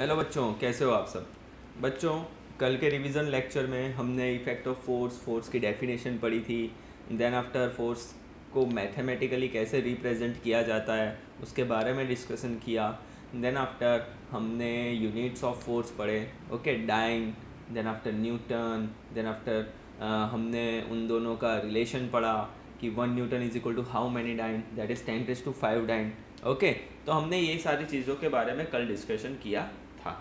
Hello बच्चों, कैसे हो आप सब। बच्चों, कल के रिवीजन लेक्चर में हमने इफेक्ट ऑफ फोर्स की डेफिनेशन पढ़ी थी। देन आफ्टर फोर्स को मैथमेटिकली कैसे रिप्रेजेंट किया जाता है उसके बारे में डिस्कशन किया। देन आफ्टर हमने यूनिट्स ऑफ फोर्स पढ़े, okay, dyne, then after newton, then after हमने उन दोनों का रिलेशन पढ़ा कि 1 newton is equal to how many dyne, that is 10⁵ dyne. Okay, तो हमने ये सारी चीज़ों के बारे में कल डिस्कशन किया था।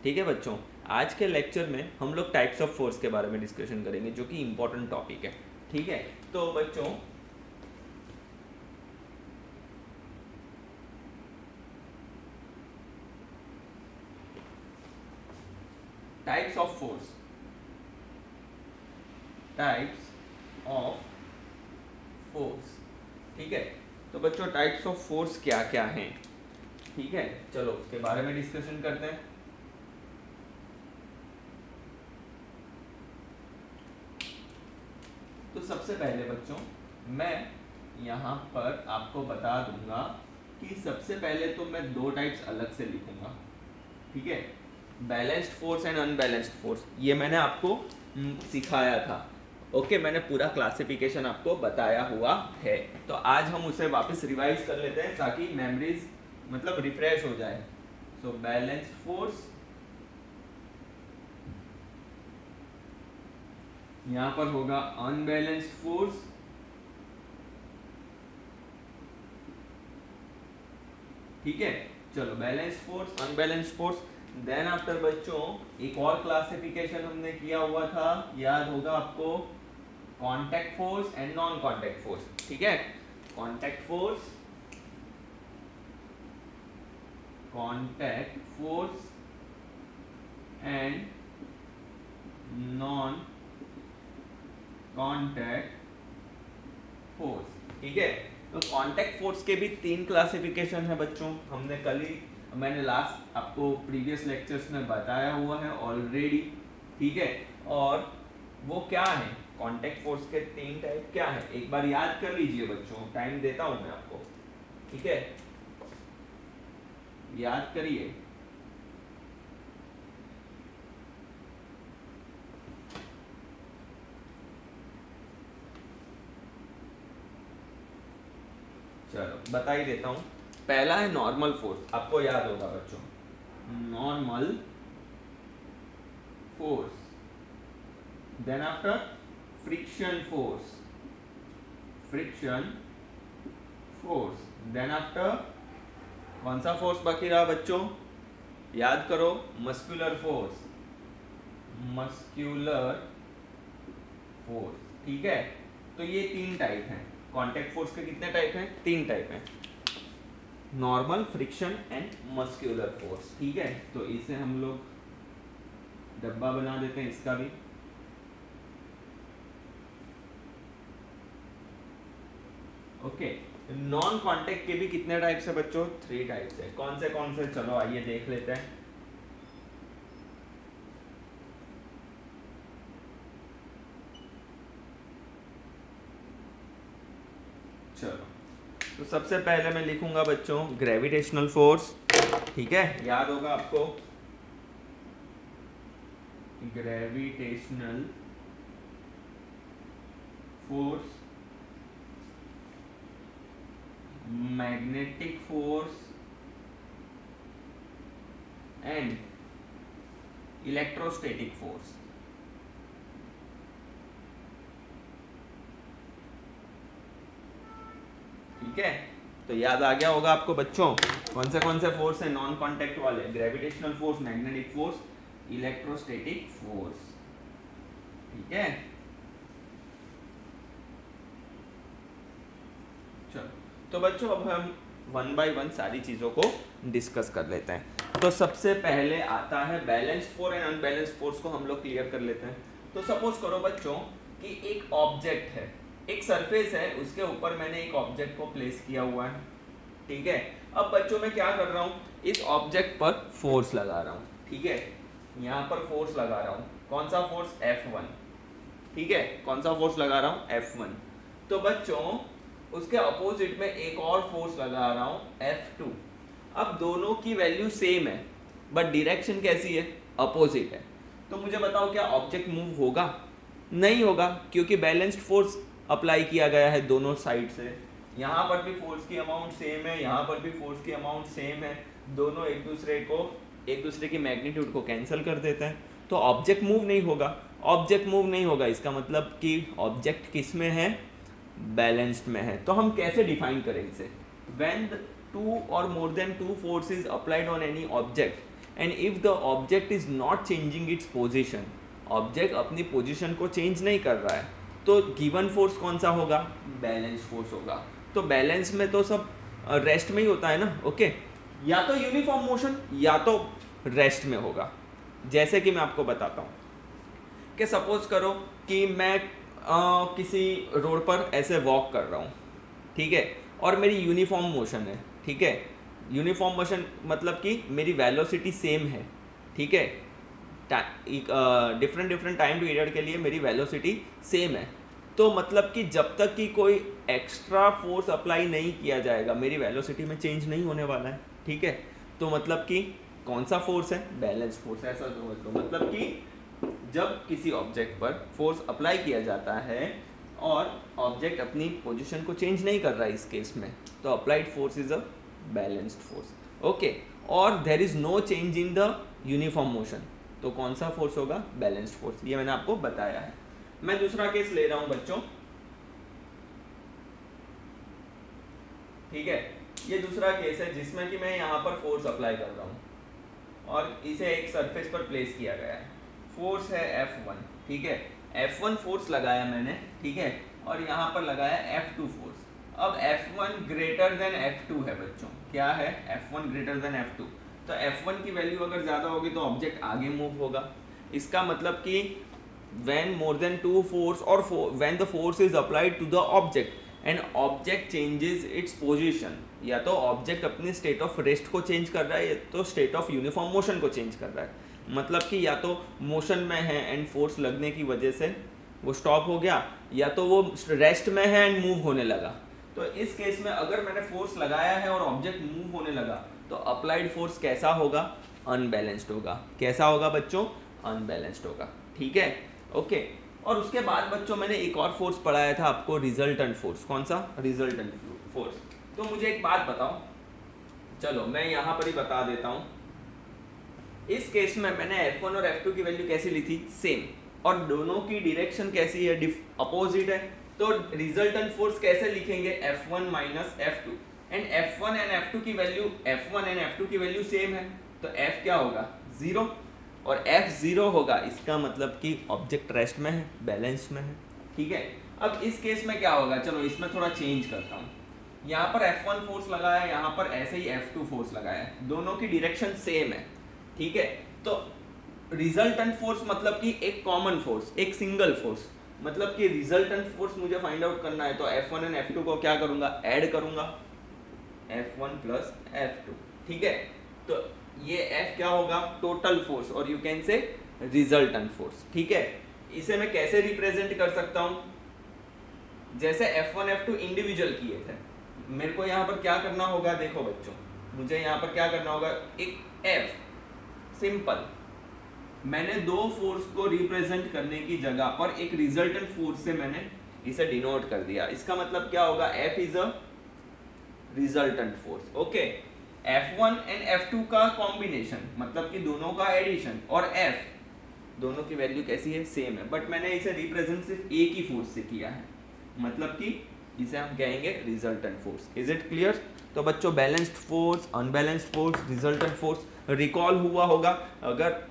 ठीक है बच्चों, आज के लेक्चर में हम लोग टाइप्स ऑफ फोर्स के बारे में डिस्कशन करेंगे, जो कि इम्पोर्टेंट टॉपिक है। ठीक है, तो बच्चों टाइप्स ऑफ फोर्स, ठीक है। तो बच्चों टाइप्स ऑफ फोर्स क्या क्या हैं, ठीक है, चलो उसके बारे में डिस्कशन करते हैं। तो सबसे पहले बच्चों मैं यहाँ पर आपको बता दूंगा कि सबसे पहले तो मैं दो टाइप्स अलग से लिखूंगा, ठीक है। Balanced force and unbalanced force, ये मैंने आपको सिखाया था, ओके, मैंने पूरा क्लासिफिकेशन आपको बताया हुआ है। तो आज हम उसे वापस रिवाइज कर लेते हैं ताकि मेमोरीज मतलब रिफ्रेश हो जाए। सो बैलेंस्ड फोर्स, यहां पर होगा अनबैलेंस्ड फोर्स, ठीक है। चलो balanced force, unbalanced force. Then after बच्चों एक और क्लासिफिकेशन हमने किया हुआ था, याद होगा आपको, contact force and non contact force, ठीक है। Contact force and non contact force, ठीक है। तो कांटेक्ट फोर्स के भी 3 क्लासिफिकेशन है बच्चों, मैंने लास्ट आपको प्रीवियस लेक्चर्स में बताया हुआ है ऑलरेडी, ठीक है। और वो क्या है, कांटेक्ट फोर्स के 3 टाइप क्या है, एक बार याद कर लीजिए बच्चों, टाइम देता हूं मैं आपको, ठीक है, याद करिए। चलो बता ही देता हूं। पहला है नॉर्मल फोर्स, आपको याद होगा बच्चों, normal force. Then after friction force, then after कौन सा फोर्स बाकी रहा बच्चों, याद करो, मस्कुलर फोर्स, ठीक है। तो ये 3 टाइप हैं कांटेक्ट फोर्स के। कितने टाइप हैं? 3 टाइप हैं, normal, friction and muscular force, ठीक है। तो इसे हम लोग डब्बा बना देते हैं इसका भी, ओके। नॉन कांटेक्ट के भी कितने टाइप्स है बच्चों? 3 टाइप्स है। कौन से? चलो आइए देख लेते हैं। चलो, तो सबसे पहले मैं लिखूंगा बच्चों ग्रेविटेशनल फोर्स, ठीक है, याद होगा आपको, gravitational force, magnetic force and electrostatic force, ठीक है। तो याद आ गया होगा आपको बच्चों कौन से फोर्स है नॉन कांटेक्ट वाले, gravitational force, magnetic force, electrostatic force, ठीक है। चलो, तो बच्चों अब हम 1 बाय 1 सारी चीजों को डिस्कस कर लेते हैं। तो सबसे पहले आता है balanced force and unbalanced force को हम लोग क्लियर कर लेते हैं। तो सपोज करो बच्चों कि एक ऑब्जेक्ट है, एक सरफेस है, उसके ऊपर मैंने एक ऑब्जेक्ट को प्लेस किया हुआ है, ठीक है। अब बच्चों मैं क्या कर रहा हूँ, इस ऑब्जेक्ट पर फोर्स लगा रहा हूँ, ठीक है, यहाँ पर फोर्स लगा रहा हूँ। कौन सा फोर्स? F1, ठीक है। कौन सा फोर्स लगा रहा हूँ? F1। तो बच्चों उसके अपोजिट में एक और फोर्स लगा रहा हूँ, F2। अब दोनों की वैल्यू सेम है, बट डायरेक्शन कैसी है, अपोजिट है। तो मुझे बताओ क्या ऑब्जेक्ट मूव होगा, नहीं होगा, क्योंकि बैलेंस्ड फोर्स अप्लाई किया गया है दोनों साइड से। यहाँ पर भी फोर्स की अमाउंट सेम है, यहाँ पर भी फोर्स की अमाउंट सेम है, दोनों एक दूसरे की मैग्नीट्यूड को कैंसिल कर देते हैं, तो ऑब्जेक्ट मूव नहीं होगा। ऑब्जेक्ट मूव नहीं होगा इसका मतलब कि ऑब्जेक्ट किस में है, बैलेंस्ड में है। तो हम कैसे डिफाइन करें इसे, व्हेन टू और more than two force is applied on any object and if the object is not changing its position, object अपनी पोजीशन को चेंज नहीं कर रहा है, तो गिवन फोर्स कौन सा होगा, बैलेंस फोर्स होगा। तो बैलेंस में तो सब रेस्ट में ही होता है ना, ओके, या तो यूनिफॉर्म मोशन या तो रेस्ट में होगा। जैसे कि मैं आपको बताता हूँ कि सपोज करो कि मैं किसी रोड पर ऐसे वॉक कर रहा हूँ, ठीक है, और मेरी यूनिफॉर्म मोशन है, ठीक है, यूनिफॉर्म मोशन मतलब कि मेरी वेलोसिटी सेम है, ठीक है, डिफरेंट टाइम पीरियड के लिए मेरी वेलोसिटी सेम है, तो मतलब कि जब तक कि कोई एक्स्ट्रा फोर्स अप्लाई नहीं किया जाएगा मेरी वेलोसिटी में चेंज नहीं होने वाला है, ठीक है। तो मतलब कि कौन सा फोर्स है, बैलेंस फोर्स, ऐसा समझ लो। मतलब कि जब किसी ऑब्जेक्ट पर फोर्स अप्लाई किया जाता है और ऑब्जेक्ट अपनी पोजीशन को चेंज नहीं कर रहा है इस केस में, तो applied force is a balanced force, okay. और there is no change in the uniform motion, तो कौन सा फोर्स होगा, बैलेंस्ड फोर्स। ये मैंने आपको बताया है। मैं दूसरा केस ले रहा हूं बच्चों, ठीक है, ये दूसरा केस है जिसमें कि मैं यहाँ पर फोर्स अप्लाई कर रहा हूँ और इसे एक सरफेस पर प्लेस किया गया है। फोर्स है F1, ठीक है, F1 फोर्स लगाया मैंने, ठीक है, और यहाँ पर लगाया F2 फोर्स। अब F1 ग्रेटर देन F2 है बच्चों, क्या है, F1 ग्रेटर देन F2, तो F1 की वैल्यू अगर ज़्यादा होगी तो ऑब्जेक्ट आगे मूव होगा। इसका मतलब कि when more than two force or when the force is applied to the object and object changes its position, या तो ऑब्जेक्ट अपनी स्टेट ऑफ रेस्ट को चेंज कर रहा है या तो स्टेट ऑफ यूनिफॉर्म मोशन को चेंज कर रहा है। मतलब कि या तो मोशन में है एंड फोर्स लगने की वजह से वो स्टॉप हो गया, या तो वो रेस्ट में है एंड मूव होने लगा। तो इस केस में अगर मैंने फोर्स लगाया है और ऑब्जेक्ट मूव होने लगा तो अप्लाइड फोर्स कैसा होगा, अनबैलेंस्ड होगा। कैसा होगा बच्चों, अनबैलेंस्ड होगा, ठीक है, ओके। और उसके बाद बच्चों मैंने एक और फोर्स पढ़ाया था आपको, रिजल्टेंट फोर्स। कौन सा, रिजल्टेंट फोर्स। तो मुझे एक बात बताओ, चलो मैं यहाँ पर ही बता देता हूँ। इस केस में मैंने F1 और F2 की वैल्यू कैसी ली थी, सेम, और दोनों की डायरेक्शन कैसी है, अपोजिट है। तो रिजल्टेंट फोर्स कैसे लिखेंगे, F1 minus F2, and F1 and F2 की वैल्यू, F1 एंड F2 की वैल्यू सेम है, तो F क्या होगा, 0, और F 0 होगा। इसका मतलब कि ऑब्जेक्ट रेस्ट में है, बैलेंस में है, ठीक है। अब इस केस में क्या होगा, चलो इसमें थोड़ा चेंज करता हूँ। यहाँ पर F1 फोर्स लगाया, यहाँ पर ऐसे ही F2 फोर्स लगाया, दोनों की डायरेक्शन सेम है, ठीक है। तो रिजल्टेंट फोर्स मतलब कि एक कॉमन फोर्स, एक सिंगल फोर्स, मतलब कि रिजल्टेंट फोर्स मुझे फाइंड आउट करना है, तो F1 एंड F2 को क्या करूंगा, ऐड करूंगा, F1 प्लस F2, ठीक है। तो ये F क्या होगा, टोटल फोर्स, और you can say resultant force, ठीक है। इसे मैं कैसे रिप्रेजेंट कर सकता हूं, जैसे F1 F2 इंडिविजुअल किए थे, मेरे को यहाँ पर क्या करना होगा, देखो बच्चों, मुझे यहाँ पर क्या करना होगा, एक F सिंपल, मैंने दो फोर्स को रिप्रेजेंट करने की जगह पर एक रिजल्टेंट फोर्स से मैंने इसे डिनोट कर दिया। इसका मतलब क्या होगा, F is a resultant force, okay. F1 and F2 का कॉम्बिनेशन मतलब कि दोनों का एडिशन, और F दोनों की वैल्यू कैसी है, सेम है, बट मैंने इसे रिप्रेजेंट सिर्फ एक ही फोर्स से किया है, मतलब कि इसे हम कहेंगे resultant force. Is it clear. तो बच्चों balanced force, unbalanced force, resultant force recall हुआ होगा। अगर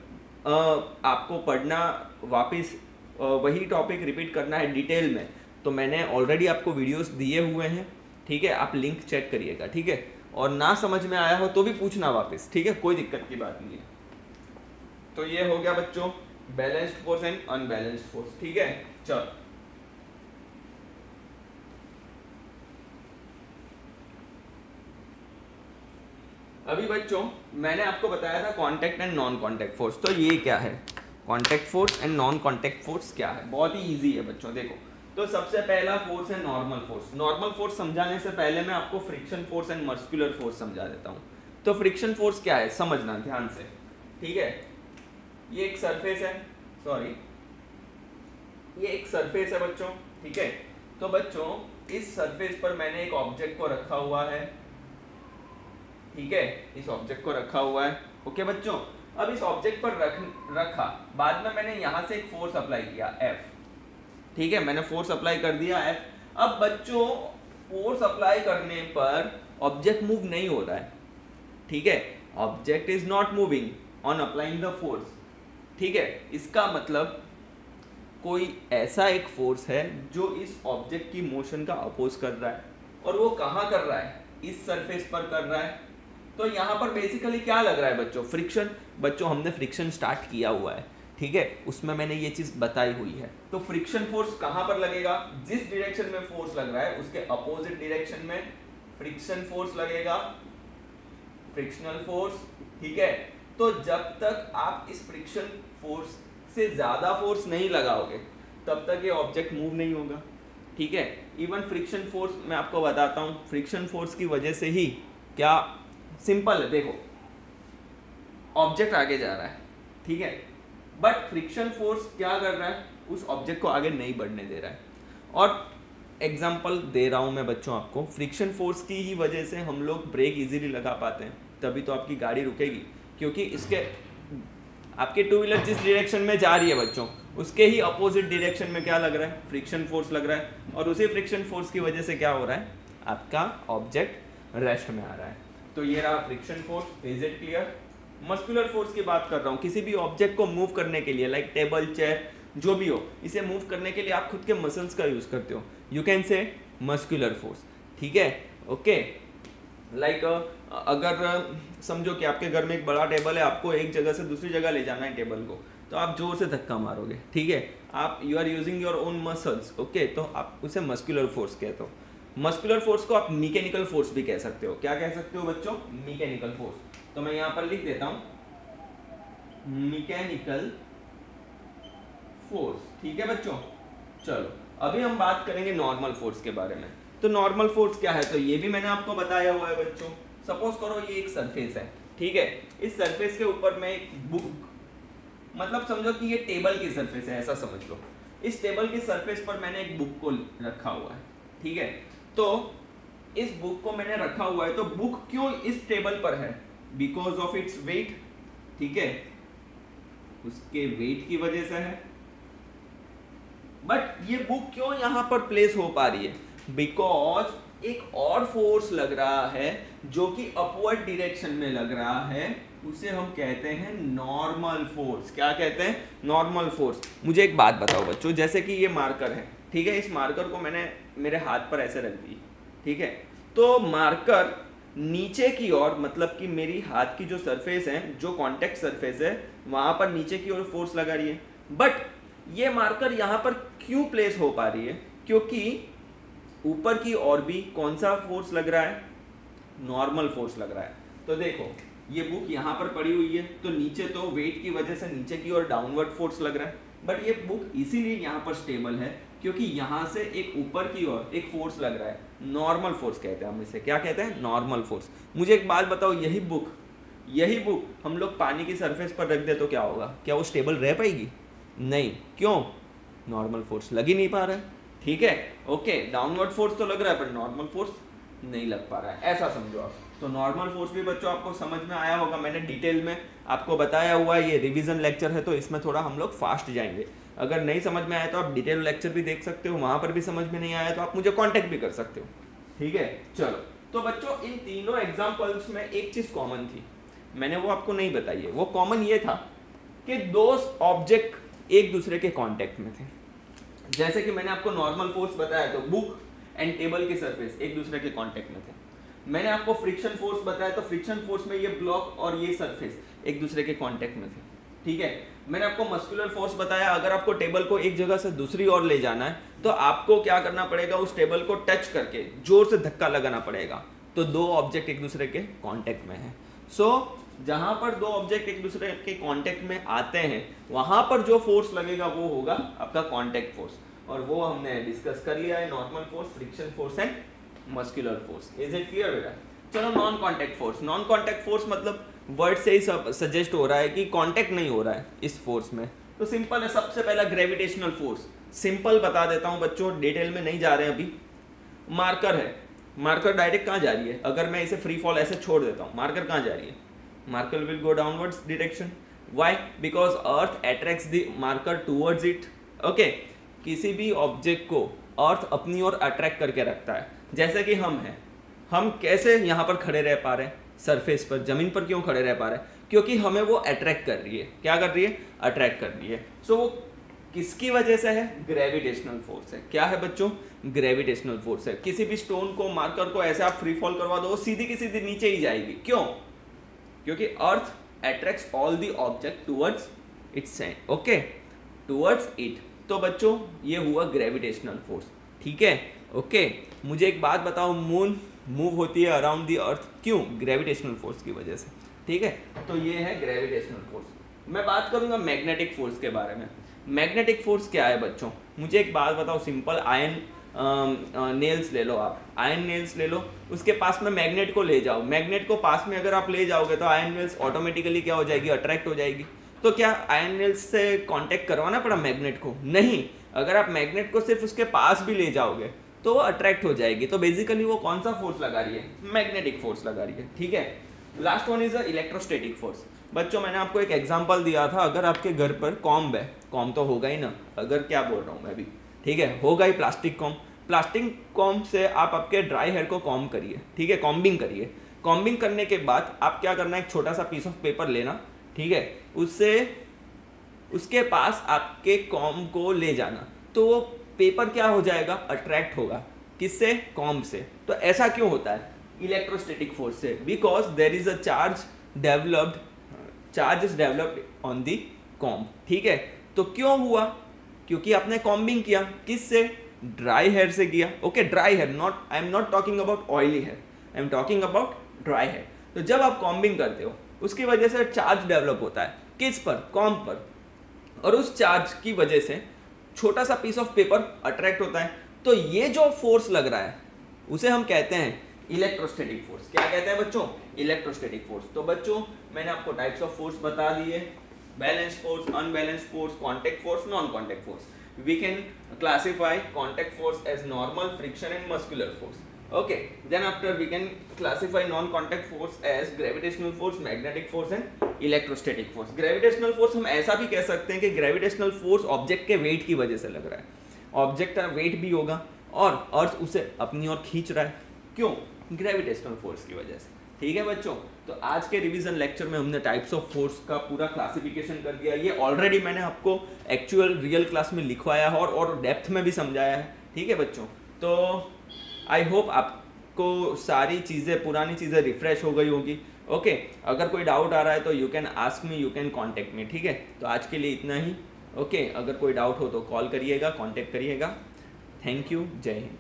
आपको पढ़ना वापस वही टॉपिक रिपीट करना है डिटेल में, तो मैंने ऑलरेडी आपको वीडियोस दिए हुए हैं, ठीक है, आप लिंक चेक करिएगा, ठीक है। और ना समझ में आया हो तो भी पूछना वापस, ठीक है, कोई दिक्कत की बात नहीं है। तो ये हो गया बच्चों balanced force and unbalanced force, ठीक है। चलो अभी बच्चों मैंने आपको बताया था contact and non contact force, तो ये क्या है, contact force and non contact force क्या है, बहुत ही इजी है बच्चों। देखो, तो सबसे पहला फोर्स है नॉर्मल फोर्स। नॉर्मल फोर्स समझाने से पहले मैं आपको friction force and muscular force समझा देता हूँ। तो फ्रिक्शन फोर्स क्या है, समझना ध्यान से। ठीक है, ये एक सरफेस है, सॉरी ये एक सरफेस है बच्चों, ठीक है। तो बच्चों इस सरफेस पर मैंने एक ऑब्जेक्ट को रखा हुआ है, ठीक है, इस ऑब्जेक्ट को रखा हुआ है, ओके बच्चों। अब इस ऑब्जेक्ट पर रखा, बाद में मैंने यहां से एक फोर्स अप्लाई किया F, ठीक है, मैंने फोर्स अप्लाई कर दिया F। अब बच्चों फोर्स अप्लाई करने पर ऑब्जेक्ट मूव नहीं हो रहा है, ठीक है, object is not moving on applying the force, ठीक है। इसका मतलब कोई ऐसा एक फोर्स है जो इस ऑब्जेक्ट की मोशन का अपोज कर रहा है, और वो कहाँ कर रहा है, इस सरफेस पर कर रहा है। तो यहाँ पर बेसिकली क्या लग रहा है बच्चों, फ्रिक्शन। बच्चों हमने फ्रिक्शन स्टार्ट किया हुआ है, ठीक है, उसमें मैंने ये चीज बताई हुई है। तो फ्रिक्शन फोर्स कहाँ पर लगेगा, जिस डायरेक्शन में फोर्स लग रहा है उसके अपोजिट डायरेक्शन में फ्रिक्शन फोर्स लगेगा, फ्रिक्शनल फोर्स, ठीक है। तो जब तक आप इस फ्रिक्शन फोर्स से ज्यादा फोर्स नहीं लगाओगे तब तक ये ऑब्जेक्ट मूव नहीं होगा, ठीक है। इवन फ्रिक्शन फोर्स मैं आपको बताता हूँ, फ्रिक्शन फोर्स की वजह से ही क्या सिंपल है, देखो ऑब्जेक्ट आगे जा रहा है, ठीक है, बट फ्रिक्शन फोर्स क्या कर रहा है, उस ऑब्जेक्ट को आगे नहीं बढ़ने दे रहा है। और एग्जाम्पल दे रहा हूं मैं बच्चों आपको, फ्रिक्शन फोर्स की ही वजह से हम लोग ब्रेक इजीली लगा पाते हैं, तभी तो आपकी गाड़ी रुकेगी, क्योंकि इसके आपके टू व्हीलर जिस डायरेक्शन में जा रही है बच्चों, उसके ही अपोजिट डायरेक्शन में क्या लग रहा है, फ्रिक्शन फोर्स लग रहा है, और उसी फ्रिक्शन फोर्स की वजह से क्या हो रहा है, आपका ऑब्जेक्ट रेस्ट में आ रहा है। तो ये रहा friction force, is it clear. Muscular force की बात कर रहा हूँ, किसी भी ऑब्जेक्ट को मूव करने के लिए, लाइक टेबल, चेयर, जो भी हो, इसे मूव करने के लिए आप खुद के मसल्स का यूज करते हो, you can say muscular force, ठीक है, ओके। लाइक अगर समझो कि आपके घर में एक बड़ा टेबल है, आपको एक जगह से दूसरी जगह ले जाना है टेबल को, तो आप जोर से धक्का मारोगे, ठीक है, आप you are using your own muscles, okay, तो आप उसे मस्कुलर फोर्स कहते हो। मस्कुलर फोर्स को आप मैकेनिकल फोर्स भी कह सकते हो, क्या कह सकते हो बच्चों, मैकेनिकल फोर्स। तो मैं यहां पर लिख देता हूं मैकेनिकल फोर्स, ठीक है बच्चों। चलो अभी हम बात करेंगे नॉर्मल फोर्स के बारे में। तो नॉर्मल फोर्स क्या है, तो ये भी मैंने आपको बताया हुआ है बच्चों। सपोज करो ये एक सरफेस है, ठीक है, इस सरफेस के ऊपर मैं एक बुक, मतलब समझो कि ये टेबल की सरफेस है, ऐसा समझ लो। इस टेबल की सरफेस पर मैंने एक बुक को रखा हुआ है, ठीक है। तो इस बुक को मैंने रखा हुआ है, तो बुक क्यों इस टेबल पर है, बिकॉज ऑफ इट्स वेट, ठीक है, उसके वेट की वजह से है। बट ये बुक क्यों यहां पर प्लेस हो पा रही है, बिकॉज एक और फोर्स लग रहा है जो कि अपवर्ड डायरेक्शन में लग रहा है, उसे हम कहते हैं नॉर्मल फोर्स। क्या कहते हैं, नॉर्मल फोर्स। मुझे एक बात बताओ बच्चों, जैसे कि ये मार्कर है, ठीक है, इस मार्कर को मैंने मेरे हाथ पर ऐसे रख दी, ठीक है, तो मार्कर नीचे की ओर, मतलब कि मेरी हाथ की जो सरफेस है, जो कांटेक्ट सरफेस है, वहां पर नीचे की ओर फोर्स लगा रही है। बट ये मार्कर यहां पर क्यों प्लेस हो पा रही है, क्योंकि ऊपर की ओर भी कौन सा फोर्स लग रहा है, नॉर्मल फोर्स लग रहा है। तो देखो ये बुक यहाँ पर पड़ी हुई है, तो नीचे तो वेट की वजह से नीचे की ओर डाउनवर्ड फोर्स लग रहा है, बट ये बुक इसीलिए यहाँ पर स्टेबल है क्योंकि यहाँ से एक ऊपर की ओर एक फोर्स लग रहा है, नॉर्मल फोर्स कहते हैं हम इसे। क्या कहते हैं, नॉर्मल फोर्स। मुझे एक बात बताओ, यही बुक हम लोग पानी की सरफेस पर रख दे तो क्या होगा, क्या वो स्टेबल रह पाएगी, नहीं, क्यों, नॉर्मल फोर्स लग ही नहीं पा रहा है, ठीक है, ओके। डाउनवर्ड फोर्स तो लग रहा है पर नॉर्मल फोर्स नहीं लग पा रहा है, ऐसा समझो आप। तो नॉर्मल फोर्स भी बच्चों आपको समझ में आया होगा, मैंने डिटेल में आपको बताया हुआ है। ये रिवीजन लेक्चर है तो इसमें थोड़ा हम लोग फास्ट जाएंगे। अगर नहीं समझ में आया तो आप डिटेल लेक्चर भी देख सकते हो, वहां पर भी समझ में नहीं आया तो आप मुझे कांटेक्ट भी कर सकते हो, ठीक है। चलो, तो बच्चों इन तीनों एग्जांपल्स में एक चीज कॉमन थी, मैंने वो आपको नहीं बताई है। वो कॉमन ये था कि दो ऑब्जेक्ट एक दूसरे के कांटेक्ट में थे। जैसे कि मैंने आपको नॉर्मल फोर्स बताया, तो बुक एंड टेबल की सरफेस एक दूसरे के कांटेक्ट में थे। मैंने आपको फ्रिक्शन फोर्स बताया, तो फ्रिक्शन फोर्स में ये ब्लॉक और ये सरफेस एक दूसरे के कांटेक्ट में थे, ठीक है। मैंने आपको मस्कुलर फोर्स बताया, अगर आपको टेबल को एक जगह से दूसरी ओर ले जाना है तो आपको क्या करना पड़ेगा, उस टेबल को टच करके जोर से धक्का लगाना पड़ेगा। तो दो ऑब्जेक्ट एक दूसरे के कांटेक्ट में है। सो जहां पर दो ऑब्जेक्ट एक दूसरे के कांटेक्ट में आते हैं वहां पर जो फोर्स लगेगा वो होगा आपका कांटेक्ट फोर्स, और वो हमने डिस्कस कर लिया है, normal force, friction force and muscular force. Is it clear बेटा। चलो non contact force. Non contact force मतलब वर्ड से ही सब सजेस्ट हो रहा है कि कांटेक्ट नहीं हो रहा है इस फोर्स में। तो सिंपल है, सबसे पहला ग्रेविटेशनल फोर्स सिंपल बता देता हूँ बच्चों, डिटेल में नहीं जा रहे हैं अभी। मार्कर है, मार्कर डायरेक्ट कहाँ जा रही है, अगर मैं इसे फ्री फॉल ऐसे छोड़ देता हूँ, मार्कर कहाँ जा रही है, marker will go downwards direction. Why? Because earth attracts the marker towards it. Okay, किसी भी ऑब्जेक्ट को अर्थ अपनी ओर अट्रैक्ट करके रखता है। जैसे कि हम हैं, हम कैसे यहाँ पर खड़े रह पा रहे हैं सरफेस पर, जमीन पर क्यों खड़े रह पा रहे हैं, क्योंकि हमें वो अट्रैक्ट कर रही है। क्या कर रही है? अट्रैक्ट कर रही है। सो वो किसकी वजह से है? ग्रेविटेशनल फोर्स है। क्या है बच्चों? ग्रेविटेशनल फोर्स है। किसी भी स्टोन को, मार्कर को ऐसे आप फ्री फॉल करवा दो, वो सीधी की सीधी नीचे ही जाएगी। क्यों? क्योंकि अर्थ attracts all the object towards it's and, okay, towards it. तो बच्चों ये हुआ ग्रेविटेशनल फोर्स, ठीक है, ओके। मुझे एक बात बताओ, मून मूव होती है अराउंड द अर्थ, क्यों? ग्रेविटेशनल फोर्स की वजह से, ठीक है। तो ये है ग्रेविटेशनल फोर्स। मैं बात करूंगा मैग्नेटिक फोर्स के बारे में। मैग्नेटिक फोर्स क्या है बच्चों? मुझे एक बात बताओ, सिंपल आयन नेल्स ले लो, आप आयन नेल्स ले लो, उसके पास में मैग्नेट को ले जाओ, मैग्नेट को पास में अगर आप ले जाओगे तो आयन नेल्स ऑटोमेटिकली क्या हो जाएगी? अट्रैक्ट हो जाएगी। तो क्या आयन नेल्स से कांटेक्ट करवाना पड़ा मैग्नेट को? नहीं। अगर आप मैग्नेट को सिर्फ उसके पास भी ले जाओगे तो वो अट्रैक्ट हो जाएगी। तो बेसिकली वो कौन सा फोर्स लगा रही है? मैग्नेटिक फोर्स लगा रही है, ठीक है। Last one is a electrostatic force. बच्चों मैंने आपको एक एग्जांपल दिया था, अगर आपके घर पर कॉम्ब है, कॉम्ब तो होगा ही ना, अगर क्या बोल रहा हूँ मैं अभी, ठीक है, होगा ही प्लास्टिक कॉम्ब। प्लास्टिक कॉम्ब से आप आपके ड्राई हेयर को कॉम्ब करिए, ठीक है, कॉम्बिंग करिए। कॉम्बिंग करने के बाद आप क्या करना है, एक छोटा सा पीस ऑफ पेपर लेना, ठीक है, उससे उसके पास आपके कॉम्ब को ले जाना, तो वो पेपर क्या हो जाएगा? अट्रैक्ट होगा। किससे? कॉम्ब से। तो ऐसा क्यों होता है? इलेक्ट्रोस्टैटिक फोर्स से, because there is a charge is developed on the comb, ठीक है। तो क्यों हुआ? क्योंकि आपने कॉम्बिंग किया। किससे? ड्राई हेयर से किया, okay, dry hair, not, I am not talking about oily hair, I am talking about dry hair. तो जब आप कॉम्बिंग करते हो उसकी वजह से चार्ज डेवलप होता है। किस पर? कॉम्ब पर। और उस चार्ज की वजह से छोटा सा पीस ऑफ पेपर अट्रैक्ट होता है। तो ये जो फोर्स लग रहा है उसे हम कहते हैं इलेक्ट्रोस्टैटिक फोर्स। क्या कहते हैं बच्चों? Electrostatic force. तो बच्चों मैंने आपको टाइप्स ऑफ फोर्स बता दिए, balance force, unbalance force, contact force, non contact force. We can classify contact force as normal, friction and muscular force, okay, then after we can classify non-contact force as gravitational force, magnetic force and electrostatic force. gravitational force हम ऐसा भी कह सकते हैं कि gravitational force object के wait की वजह से लग रहा है। ऑब्जेक्ट का वेट भी होगा और अर्थ उसे अपनी ओर खींच रहा है। क्यों? ग्रेविटेशनल फोर्स की वजह से, ठीक है बच्चों। तो आज के रिवीजन लेक्चर में हमने टाइप्स ऑफ फोर्स का पूरा क्लासिफिकेशन कर दिया। ये ऑलरेडी मैंने आपको एक्चुअल रियल क्लास में लिखवाया है और डेप्थ में भी समझाया है, ठीक है बच्चों। तो आई होप आपको सारी चीज़ें, पुरानी चीज़ें रिफ्रेश हो गई होगी, ओके। अगर कोई डाउट आ रहा है तो you can ask me, you can contact me, ठीक है। तो आज के लिए इतना ही, ओके। अगर कोई डाउट हो तो कॉल करिएगा, कॉन्टेक्ट करिएगा। थैंक यू, जय हिंद।